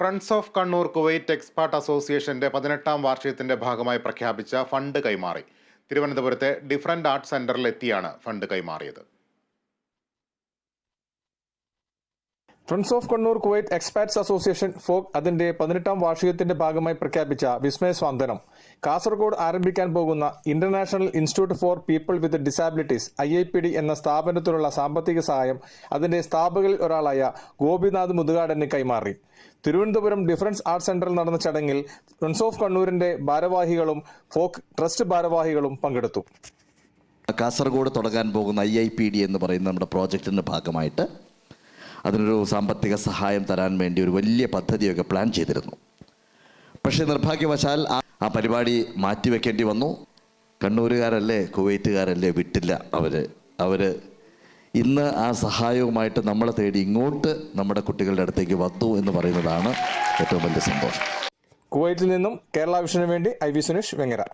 Friends of Kannur Kuwait ex parte അസോസിയേഷന്റെ 18ാം വാർഷികത്തിന്റെ ഭാഗമായി പ്രഖ്യാപിച്ച ഫണ്ട് കൈമാറി. തിരുവനന്തപുരത്തെ ഡിഫറൻറ്റ് ആർട്ട് സെന്ററിൽ എത്തിയാണ് ഫണ്ട് കൈമാറിയത്. Friends of Kannur Kuwait expats association FOKE അതിന്റെ 18ാം വാർഷികത്തിന്റെ ഭാഗമായി പ്രഖ്യാപിച്ച വിസ്മയ സ്വാന്തനം കാസർഗോഡ് ആരംഭിക്കാൻ പോകുന്ന international institute for people with disabilities IIPD എന്ന സ്ഥാപനത്തിനുള്ള സാമ്പത്തിക സഹായം അതിന്റെ സ്ഥാപകരിൽ ഒരാളായ ഗോപിനാഥ് മുതുകാടന് കൈമാറി. തിരുവനന്തപുരം ഡിഫറൻസ് ആർട്ട് സെന്ററിൽ നടന്ന ചടങ്ങിൽ ഫ്രണ്ട്സ് ഓഫ് കണ്ണൂരിന്റെ ഭാരവാഹികളും ഫോക്ക് ട്രസ്റ്റ് ഭാരവാഹികളും പങ്കെടുത്തു. കാസർഗോഡ് തുടങ്ങാൻ പോകുന്ന IIPD എന്ന് പറയുന്ന നമ്മുടെ പ്രോജക്റ്റിന്റെ ഭാഗമായിട്ട് അതിനൊരു സാമ്പത്തിക സഹായം തരാൻ വേണ്ടി ഒരു വലിയ പദ്ധതിയൊക്കെ പ്ലാൻ ചെയ്തിരുന്നു. പക്ഷേ നിർഭാഗ്യവശാൽ ആ പരിപാടി മാറ്റിവെക്കേണ്ടി വന്നു. കണ്ണൂരുകാരല്ലേ, കുവൈറ്റുകാരല്ലേ, വിട്ടില്ല. അവർ ഇന്ന് ആ സഹായവുമായിട്ട് നമ്മളെ തേടി ഇങ്ങോട്ട് നമ്മുടെ കുട്ടികളുടെ അടുത്തേക്ക് വന്നു എന്ന് പറയുന്നതാണ് ഏറ്റവും വലിയ സന്തോഷം. കുവൈറ്റിൽ നിന്നും കേരള വിഷന് വേണ്ടി IV സുനീഷ്, വെങ്ങര.